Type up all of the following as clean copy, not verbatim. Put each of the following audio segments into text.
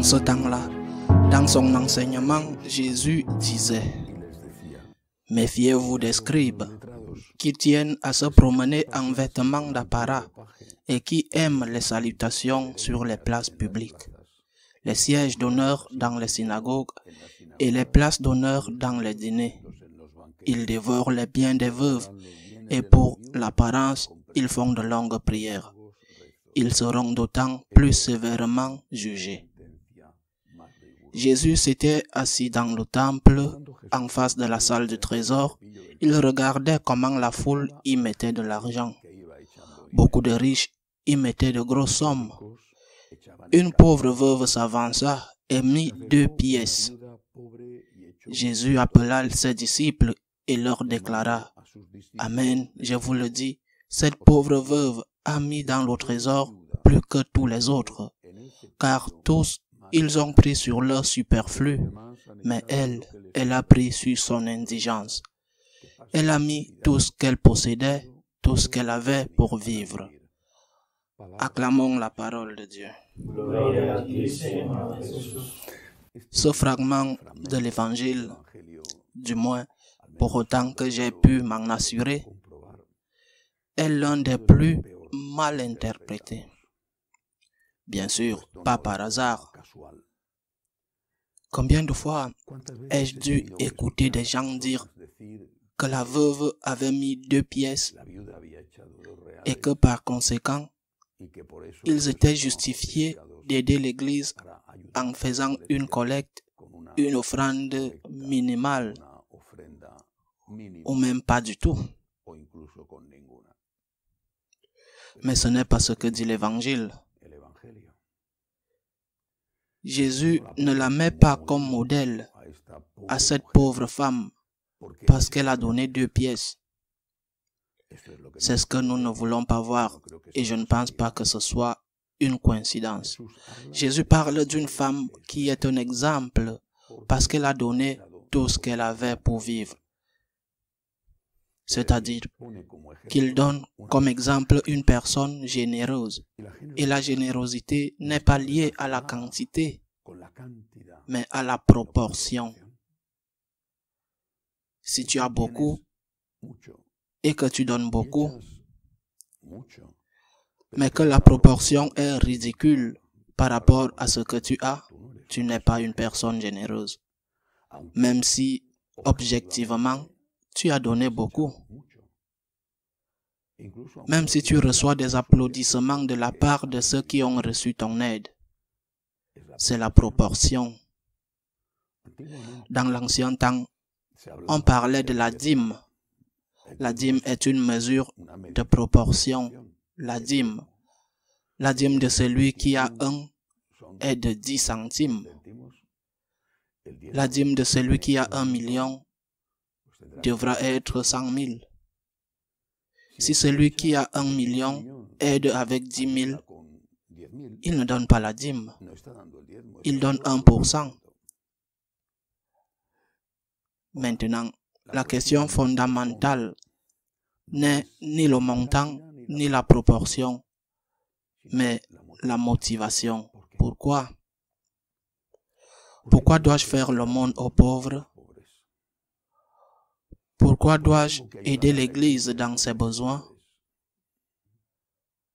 ce temps-là, dans son enseignement, Jésus disait: méfiez-vous des scribes qui tiennent à se promener en vêtements d'apparat et qui aiment les salutations sur les places publiques, les sièges d'honneur dans les synagogues et les places d'honneur dans les dîners. Ils dévorent les biens des veuves et pour l'apparence, ils font de longues prières. Ils seront d'autant plus sévèrement jugés. Jésus s'était assis dans le temple, en face de la salle du trésor. Il regardait comment la foule y mettait de l'argent. Beaucoup de riches y mettaient de grosses sommes. Une pauvre veuve s'avança et mit 2 pièces. Jésus appela ses disciples et leur déclara: Amen, je vous le dis, cette pauvre veuve a mis dans le trésor plus que tous les autres, car tous, ils ont pris sur leur superflu, mais elle a pris sur son indigence. Elle a mis tout ce qu'elle possédait, tout ce qu'elle avait pour vivre. Acclamons la parole de Dieu. Ce fragment de l'évangile, du moins pour autant que j'ai pu m'en assurer, est l'un des plus mal interprétés. Bien sûr, pas par hasard. Combien de fois ai-je dû écouter des gens dire que la veuve avait mis 2 pièces et que par conséquent, ils étaient justifiés d'aider l'Église en faisant une collecte, une offrande minimale, ou même pas du tout. Mais ce n'est pas ce que dit l'Évangile. Jésus ne la met pas comme modèle à cette pauvre femme parce qu'elle a donné 2 pièces. C'est ce que nous ne voulons pas voir et je ne pense pas que ce soit une coïncidence. Jésus parle d'une femme qui est un exemple parce qu'elle a donné tout ce qu'elle avait pour vivre. C'est-à-dire qu'il donne comme exemple une personne généreuse. Et la générosité n'est pas liée à la quantité, mais à la proportion. Si tu as beaucoup et que tu donnes beaucoup, mais que la proportion est ridicule par rapport à ce que tu as, tu n'es pas une personne généreuse. Même si, objectivement, tu as donné beaucoup. Même si tu reçois des applaudissements de la part de ceux qui ont reçu ton aide, c'est la proportion. Dans l'ancien temps, on parlait de la dîme. La dîme est une mesure de proportion. La dîme de celui qui a 1 est de 10 centimes. La dîme de celui qui a 1 million devra être 100 000. Si celui qui a 1 million aide avec 10 000, il ne donne pas la dîme. Il donne 1%. Maintenant, la question fondamentale n'est ni le montant, ni la proportion, mais la motivation. Pourquoi? Pourquoi dois-je faire l'aumône aux pauvres? Pourquoi dois-je aider l'Église dans ses besoins?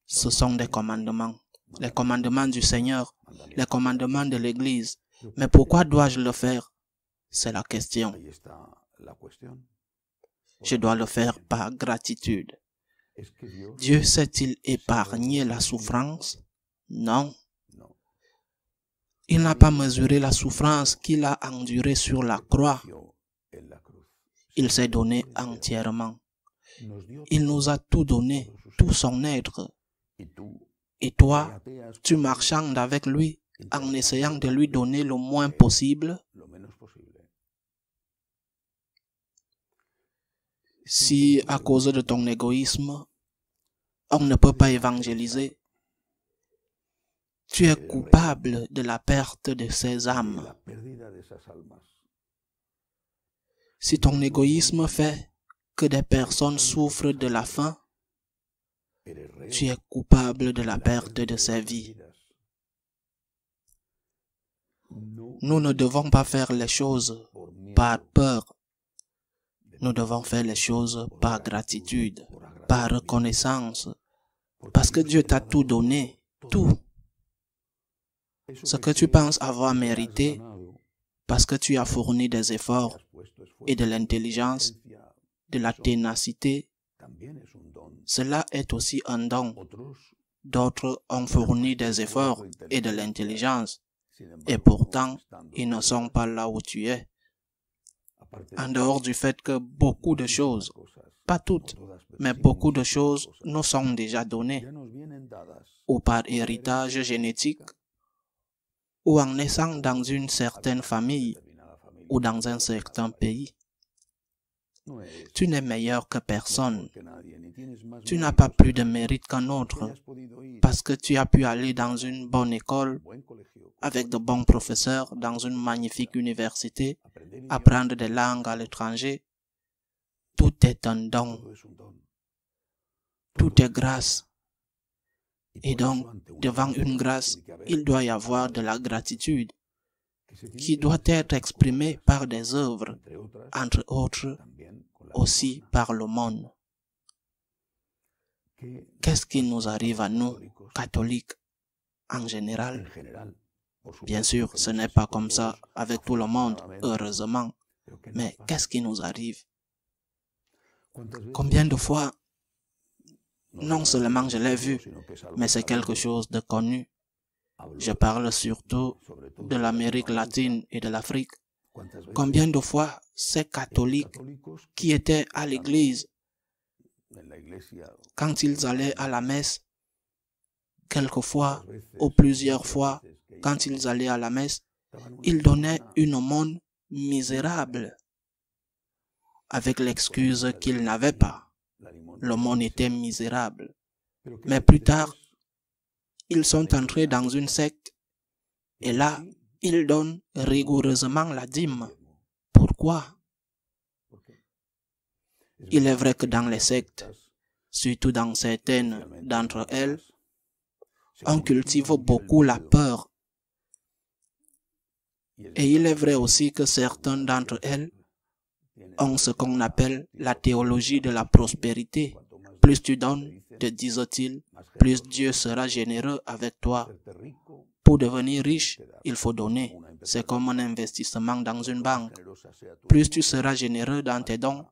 Ce sont des commandements. Les commandements du Seigneur, les commandements de l'Église. Mais pourquoi dois-je le faire? C'est la question. Je dois le faire par gratitude. Dieu sait-il épargner la souffrance? Non. Il n'a pas mesuré la souffrance qu'il a endurée sur la croix. Il s'est donné entièrement. Il nous a tout donné, tout son être. Et toi, tu marchandes avec lui en essayant de lui donner le moins possible. Si à cause de ton égoïsme, on ne peut pas évangéliser, tu es coupable de la perte de ces âmes. Si ton égoïsme fait que des personnes souffrent de la faim, tu es coupable de la perte de ces vies. Nous ne devons pas faire les choses par peur. Nous devons faire les choses par gratitude, par reconnaissance, parce que Dieu t'a tout donné, tout. Ce que tu penses avoir mérité, parce que tu as fourni des efforts et de l'intelligence, de la ténacité, cela est aussi un don. D'autres ont fourni des efforts et de l'intelligence, et pourtant, ils ne sont pas là où tu es. En dehors du fait que beaucoup de choses, pas toutes, mais beaucoup de choses nous sont déjà données, ou par héritage génétique, ou en naissant dans une certaine famille, ou dans un certain pays. Tu n'es meilleur que personne. Tu n'as pas plus de mérite qu'un autre, parce que tu as pu aller dans une bonne école, avec de bons professeurs, dans une magnifique université, apprendre des langues à l'étranger. Tout est un don. Tout est grâce. Et donc, devant une grâce, il doit y avoir de la gratitude, qui doit être exprimée par des œuvres, entre autres, aussi par le monde. Qu'est-ce qui nous arrive à nous, catholiques, en général? Bien sûr, ce n'est pas comme ça avec tout le monde, heureusement. Mais qu'est-ce qui nous arrive? Combien de fois, non seulement je l'ai vu, mais c'est quelque chose de connu. Je parle surtout de l'Amérique latine et de l'Afrique. Combien de fois ces catholiques qui étaient à l'église, quand ils allaient à la messe, quelquefois ou plusieurs fois, quand ils allaient à la messe, ils donnaient une aumône misérable, avec l'excuse qu'ils n'avaient pas. L'aumône était misérable. Mais plus tard, ils sont entrés dans une secte et là, ils donnent rigoureusement la dîme. Pourquoi? Il est vrai que dans les sectes, surtout dans certaines d'entre elles, on cultive beaucoup la peur. Et il est vrai aussi que certaines d'entre elles ont ce qu'on appelle la théologie de la prospérité. Plus tu donnes, te disent-ils, plus Dieu sera généreux avec toi. Pour devenir riche, il faut donner. C'est comme un investissement dans une banque. Plus tu seras généreux dans tes dons,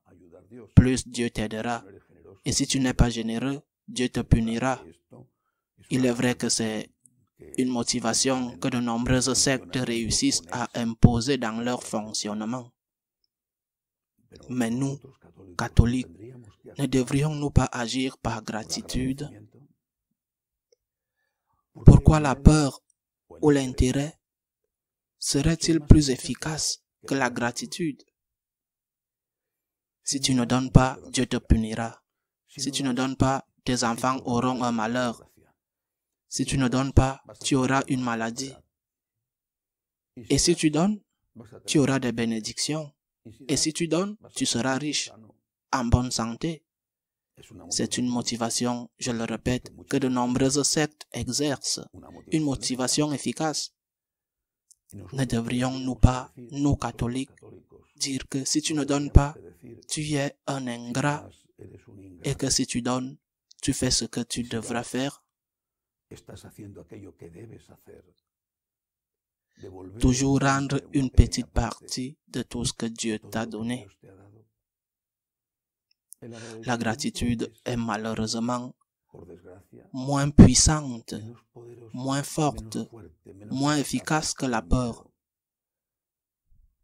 plus Dieu t'aidera. Et si tu n'es pas généreux, Dieu te punira. Il est vrai que c'est une motivation que de nombreuses sectes réussissent à imposer dans leur fonctionnement. Mais nous, catholiques, ne devrions-nous pas agir par gratitude? Pourquoi la peur ou l'intérêt serait-il plus efficace que la gratitude? Si tu ne donnes pas, Dieu te punira. Si tu ne donnes pas, tes enfants auront un malheur. Si tu ne donnes pas, tu auras une maladie. Et si tu donnes, tu auras des bénédictions. Et si tu donnes, tu seras riche, en bonne santé. C'est une motivation, je le répète, que de nombreuses sectes exercent. Une motivation efficace. Ne devrions-nous pas, nous catholiques, dire que si tu ne donnes pas, tu es un ingrat et que si tu donnes, tu fais ce que tu devras faire? Toujours rendre une petite partie de tout ce que Dieu t'a donné. La gratitude est malheureusement moins puissante, moins forte, moins efficace que la peur.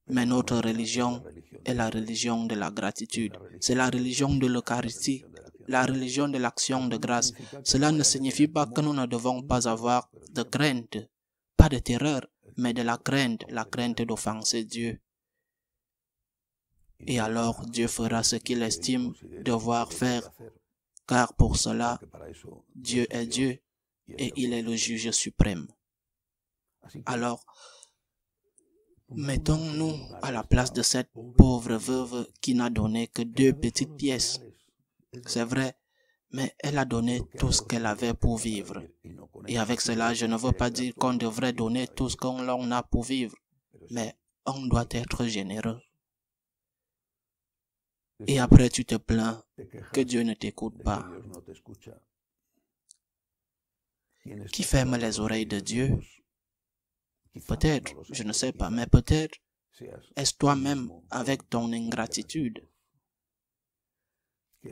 Mais notre religion est la religion de la gratitude. C'est la religion de l'Eucharistie, la religion de l'action de grâce. Cela ne signifie pas que nous ne devons pas avoir de crainte, pas de terreur, mais de la crainte d'offenser Dieu. Et alors Dieu fera ce qu'il estime devoir faire, car pour cela, Dieu est Dieu et il est le juge suprême. Alors, mettons-nous à la place de cette pauvre veuve qui n'a donné que 2 petites pièces. C'est vrai, Mais elle a donné tout ce qu'elle avait pour vivre. Et avec cela, je ne veux pas dire qu'on devrait donner tout ce qu'on a pour vivre, mais on doit être généreux. Et après, tu te plains que Dieu ne t'écoute pas. Qui ferme les oreilles de Dieu? Peut-être, je ne sais pas, mais peut-être est-ce toi-même avec ton ingratitude.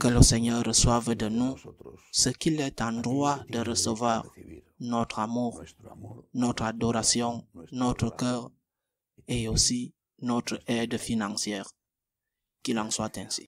Que le Seigneur reçoive de nous ce qu'il est en droit de recevoir, notre amour, notre adoration, notre cœur et aussi notre aide financière. Qu'il en soit ainsi.